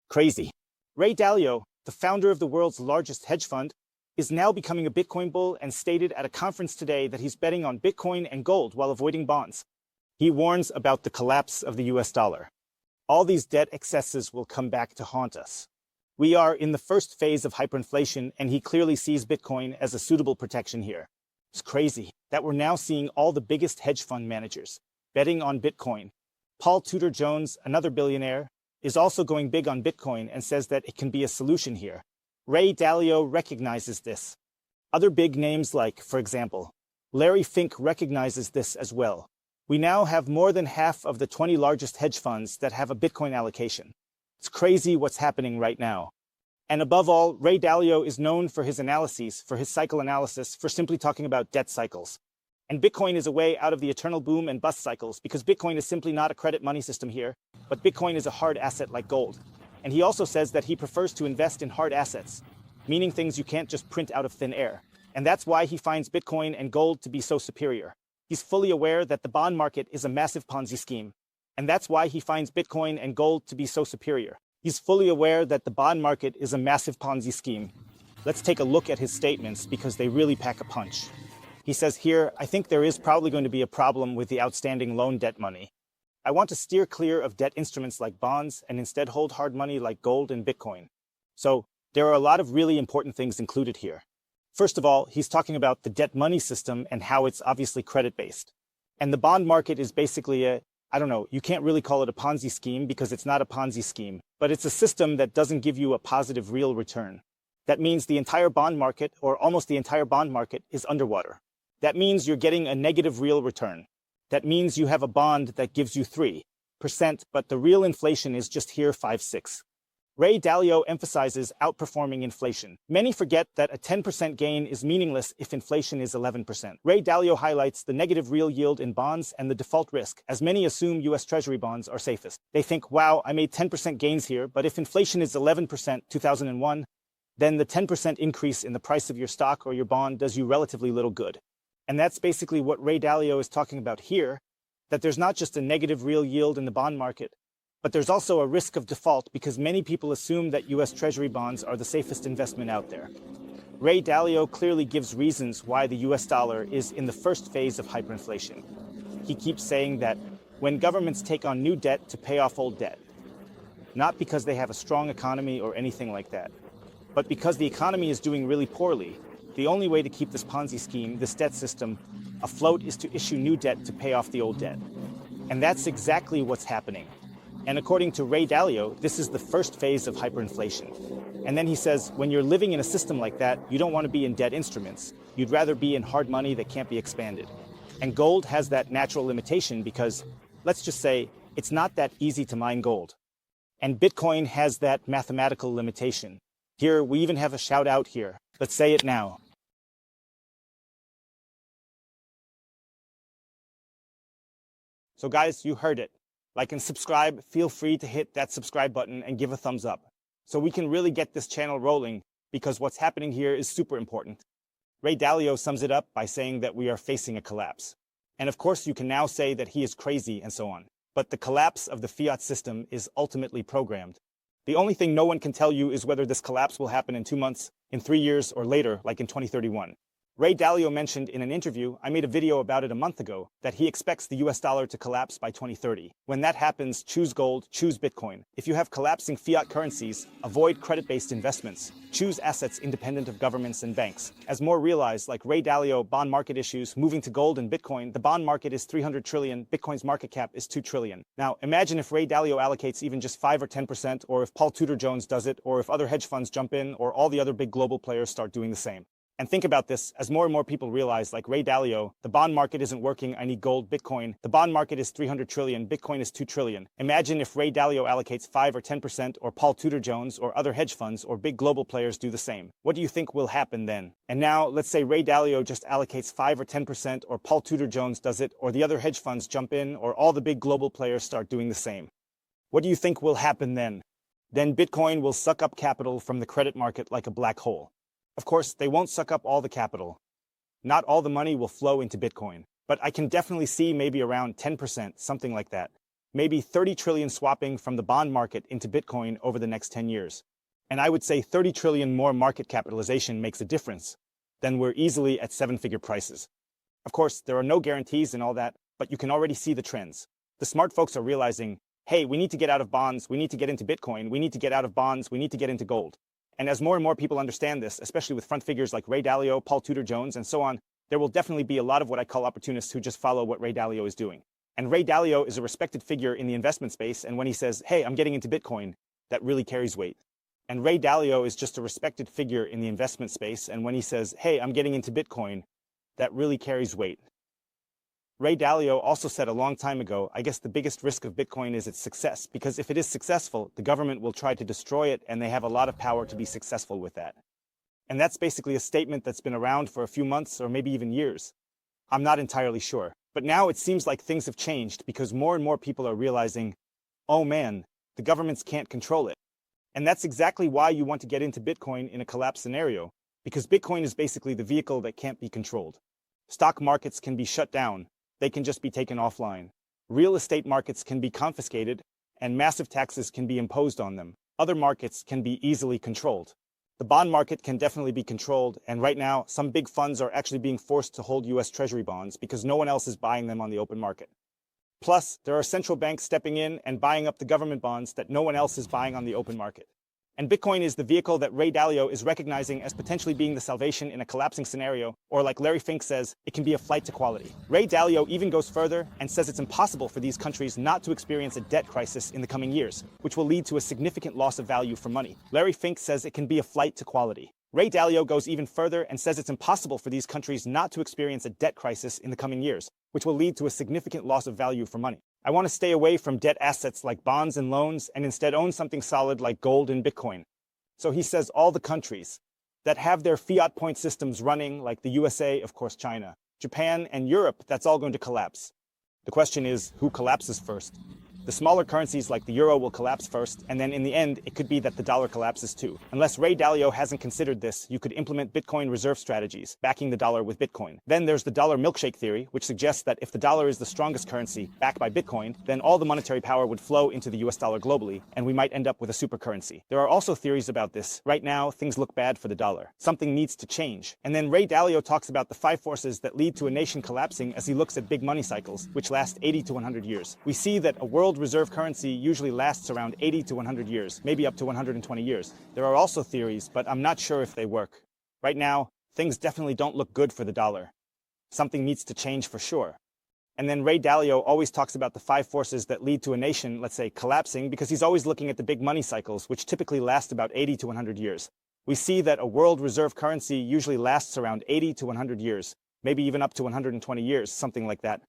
Crazy. Ray Dalio, the founder of the world's largest hedge fund, is now becoming a Bitcoin bull and stated at a conference today that he's betting on Bitcoin and gold while avoiding bonds. He warns about the collapse of the US dollar. All these debt excesses will come back to haunt us. We are in the first phase of hyperinflation, and he clearly sees Bitcoin as a suitable protection here. It's crazy that we're now seeing all the biggest hedge fund managers betting on Bitcoin. Paul Tudor Jones, another billionaire, is also going big on Bitcoin and says that it can be a solution here. Ray Dalio recognizes this. Other big names like, for example, Larry Fink recognizes this as well. We now have more than half of the 20 largest hedge funds that have a Bitcoin allocation. It's crazy what's happening right now. And above all, Ray Dalio is known for his analyses, for his cycle analysis, for simply talking about debt cycles. And Bitcoin is a way out of the eternal boom and bust cycles, because Bitcoin is simply not a credit money system here, but Bitcoin is a hard asset like gold. And he also says that he prefers to invest in hard assets, meaning things you can't just print out of thin air. And that's why he finds Bitcoin and gold to be so superior. He's fully aware that the bond market is a massive Ponzi scheme. And that's why he finds Bitcoin and gold to be so superior. He's fully aware that the bond market is a massive Ponzi scheme. Let's take a look at his statements because they really pack a punch. He says here, I think there is probably going to be a problem with the outstanding loan debt money. I want to steer clear of debt instruments like bonds and instead hold hard money like gold and Bitcoin. So there are a lot of really important things included here. First of all, he's talking about the debt money system and how it's obviously credit-based. And the bond market is basically you can't really call it a Ponzi scheme because it's not a Ponzi scheme, but it's a system that doesn't give you a positive real return. That means the entire bond market, or almost the entire bond market, is underwater. That means you're getting a negative real return. That means you have a bond that gives you 3%, but the real inflation is just here 5-6. Ray Dalio emphasizes outperforming inflation. Many forget that a 10% gain is meaningless if inflation is 11%. Ray Dalio highlights the negative real yield in bonds and the default risk, as many assume US Treasury bonds are safest. They think, wow, I made 10% gains here, but if inflation is 11% 2001, then the 10% increase in the price of your stock or your bond does you relatively little good. And that's basically what Ray Dalio is talking about here, that there's not just a negative real yield in the bond market, but there's also a risk of default because many people assume that US Treasury bonds are the safest investment out there. Ray Dalio clearly gives reasons why the US dollar is in the first phase of hyperinflation. He keeps saying that when governments take on new debt to pay off old debt, not because they have a strong economy or anything like that, but because the economy is doing really poorly, the only way to keep this Ponzi scheme, this debt system, afloat is to issue new debt to pay off the old debt. And that's exactly what's happening. And according to Ray Dalio, this is the first phase of hyperinflation. And then he says, when you're living in a system like that, you don't want to be in debt instruments. You'd rather be in hard money that can't be expanded. And gold has that natural limitation because, let's just say, it's not that easy to mine gold. And Bitcoin has that mathematical limitation. Here, we even have a shout out here. Let's say it now. So guys, you heard it. Like and subscribe, feel free to hit that subscribe button and give a thumbs up, so we can really get this channel rolling, because what's happening here is super important. Ray Dalio sums it up by saying that we are facing a collapse. And of course you can now say that he is crazy and so on. But the collapse of the fiat system is ultimately programmed. The only thing no one can tell you is whether this collapse will happen in 2 months, in 3 years, or later, like in 2031. Ray Dalio mentioned in an interview, I made a video about it a month ago, that he expects the US dollar to collapse by 2030. When that happens, choose gold, choose Bitcoin. If you have collapsing fiat currencies, avoid credit-based investments. Choose assets independent of governments and banks. As more realize, like Ray Dalio, bond market issues, moving to gold and Bitcoin, the bond market is 300 trillion, Bitcoin's market cap is 2 trillion. Now, imagine if Ray Dalio allocates even just 5 or 10%, or if Paul Tudor Jones does it, or if other hedge funds jump in, or all the other big global players start doing the same. And think about this, as more and more people realize, like Ray Dalio, the bond market isn't working, I need gold, Bitcoin. The bond market is 300 trillion, Bitcoin is 2 trillion. Imagine if Ray Dalio allocates 5 or 10%, or Paul Tudor Jones, or other hedge funds, or big global players do the same. What do you think will happen then? And now, let's say Ray Dalio just allocates 5 or 10%, or Paul Tudor Jones does it, or the other hedge funds jump in, or all the big global players start doing the same. What do you think will happen then? Then Bitcoin will suck up capital from the credit market like a black hole. Of course, they won't suck up all the capital. Not all the money will flow into Bitcoin, but I can definitely see maybe around 10%, something like that. maybe 30 trillion swapping from the bond market into Bitcoin over the next 10 years. And I would say 30 trillion more market capitalization makes a difference. Then we're easily at seven-figure prices. Of course, there are no guarantees and all that, but you can already see the trends. The smart folks are realizing, hey, we need to get out of bonds, we need to get into Bitcoin, we need to get out of bonds, we need to get into gold. And as more and more people understand this, especially with front figures like Ray Dalio, Paul Tudor Jones, and so on, there will definitely be a lot of what I call opportunists who just follow what Ray Dalio is doing. And Ray Dalio is a respected figure in the investment space, and when he says, hey, I'm getting into Bitcoin, that really carries weight. And Ray Dalio is just a respected figure in the investment space, and when he says, hey, I'm getting into Bitcoin, that really carries weight. Ray Dalio also said a long time ago, I guess the biggest risk of Bitcoin is its success, because if it is successful, the government will try to destroy it, and they have a lot of power to be successful with that. And that's basically a statement that's been around for a few months or maybe even years. I'm not entirely sure. But now it seems like things have changed because more and more people are realizing, oh man, the governments can't control it. And that's exactly why you want to get into Bitcoin in a collapse scenario, because Bitcoin is basically the vehicle that can't be controlled. Stock markets can be shut down. They can just be taken offline. Real estate markets can be confiscated, and massive taxes can be imposed on them. Other markets can be easily controlled. The bond market can definitely be controlled, and right now, some big funds are actually being forced to hold US Treasury bonds because no one else is buying them on the open market. Plus, there are central banks stepping in and buying up the government bonds that no one else is buying on the open market. And Bitcoin is the vehicle that Ray Dalio is recognizing as potentially being the salvation in a collapsing scenario, or like Larry Fink says, it can be a flight to quality. Ray Dalio even goes further and says it's impossible for these countries not to experience a debt crisis in the coming years, which will lead to a significant loss of value for money. Larry Fink says it can be a flight to quality. Ray Dalio goes even further and says it's impossible for these countries not to experience a debt crisis in the coming years, which will lead to a significant loss of value for money. I want to stay away from debt assets like bonds and loans and instead own something solid like gold and Bitcoin. So he says all the countries that have their fiat point systems running, like the USA, of course China, Japan, and Europe, that's all going to collapse. The question is, who collapses first? The smaller currencies like the euro will collapse first, and then in the end, it could be that the dollar collapses too. Unless Ray Dalio hasn't considered this, you could implement Bitcoin reserve strategies, backing the dollar with Bitcoin. Then there's the dollar milkshake theory, which suggests that if the dollar is the strongest currency, backed by Bitcoin, then all the monetary power would flow into the US dollar globally, and we might end up with a super currency. There are also theories about this. Right now, things look bad for the dollar. Something needs to change. And then Ray Dalio talks about the 5 forces that lead to a nation collapsing as he looks at big money cycles, which last 80 to 100 years. We see that a world reserve currency usually lasts around 80 to 100 years, maybe up to 120 years. There are also theories, but I'm not sure if they work. Right now, things definitely don't look good for the dollar. Something needs to change for sure. And then Ray Dalio always talks about the 5 forces that lead to a nation, let's say, collapsing, because he's always looking at the big money cycles, which typically last about 80 to 100 years. We see that a world reserve currency usually lasts around 80 to 100 years, maybe even up to 120 years, something like that.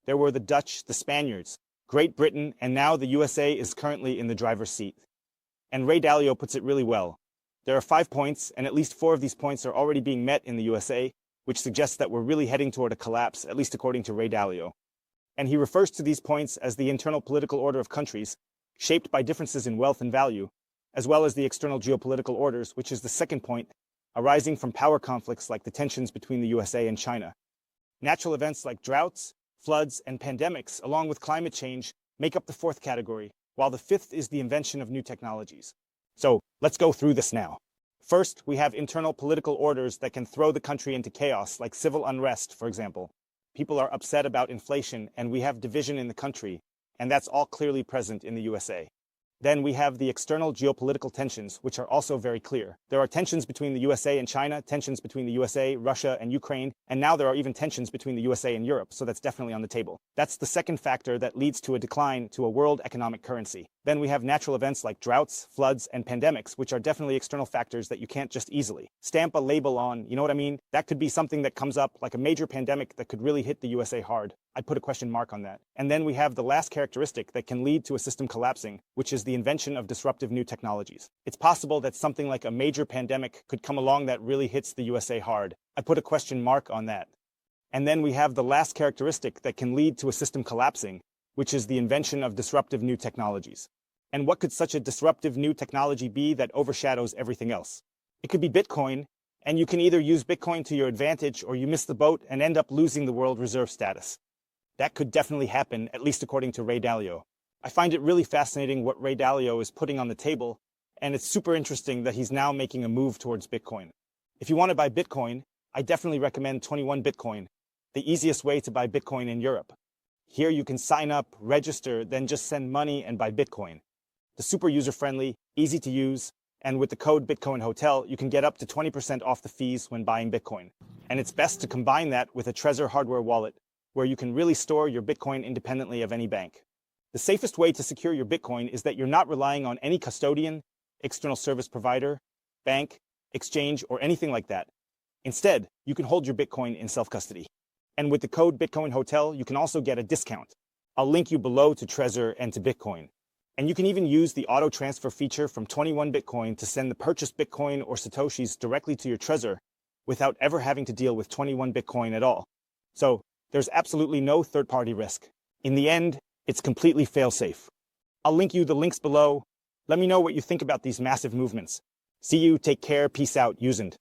There were the Dutch, the Spaniards, Great Britain, and now the USA is currently in the driver's seat. And Ray Dalio puts it really well. There are 5 points, and at least 4 of these points are already being met in the USA, which suggests that we're really heading toward a collapse, at least according to Ray Dalio. And he refers to these points as the internal political order of countries, shaped by differences in wealth and value, as well as the external geopolitical orders, which is the second point, arising from power conflicts like the tensions between the USA and China. Natural events like droughts, floods, and pandemics, along with climate change, make up the 4th category, while the 5th is the invention of new technologies. So, let's go through this now. First, we have internal political orders that can throw the country into chaos, like civil unrest, for example. People are upset about inflation, and we have division in the country, and that's all clearly present in the USA. Then we have the external geopolitical tensions, which are also very clear. There are tensions between the USA and China, tensions between the USA, Russia, and Ukraine, and now there are even tensions between the USA and Europe, so that's definitely on the table. That's the second factor that leads to a decline to a world economic currency. Then we have natural events like droughts, floods, and pandemics, which are definitely external factors that you can't just easily stamp a label on, you know what I mean? That could be something that comes up, like a major pandemic that could really hit the USA hard. I'd put a question mark on that. And then we have the last characteristic that can lead to a system collapsing, which is the invention of disruptive new technologies. It's possible that something like a major pandemic could come along that really hits the USA hard. I put a question mark on that. And then we have the last characteristic that can lead to a system collapsing, which is the invention of disruptive new technologies. And what could such a disruptive new technology be that overshadows everything else? It could be Bitcoin, and you can either use Bitcoin to your advantage or you miss the boat and end up losing the world reserve status. That could definitely happen, at least according to Ray Dalio. I find it really fascinating what Ray Dalio is putting on the table, and it's super interesting that he's now making a move towards Bitcoin. If you want to buy Bitcoin, I definitely recommend 21 Bitcoin, the easiest way to buy Bitcoin in Europe. Here you can sign up, register, then just send money and buy Bitcoin. The super user-friendly, easy to use, and with the code Bitcoin Hotel, you can get up to 20% off the fees when buying Bitcoin. And it's best to combine that with a Trezor hardware wallet, where you can really store your Bitcoin independently of any bank. The safest way to secure your Bitcoin is that you're not relying on any custodian, external service provider, bank, exchange, or anything like that. Instead, you can hold your Bitcoin in self-custody. And with the code Bitcoin Hotel, you can also get a discount. I'll link you below to Trezor and to Bitcoin. And you can even use the auto transfer feature from 21 Bitcoin to send the purchased Bitcoin or Satoshis directly to your Trezor without ever having to deal with 21 Bitcoin at all. So there's absolutely no third-party risk. In the end, it's completely fail-safe. I'll link you the links below. Let me know what you think about these massive movements. See you, take care, peace out, usend.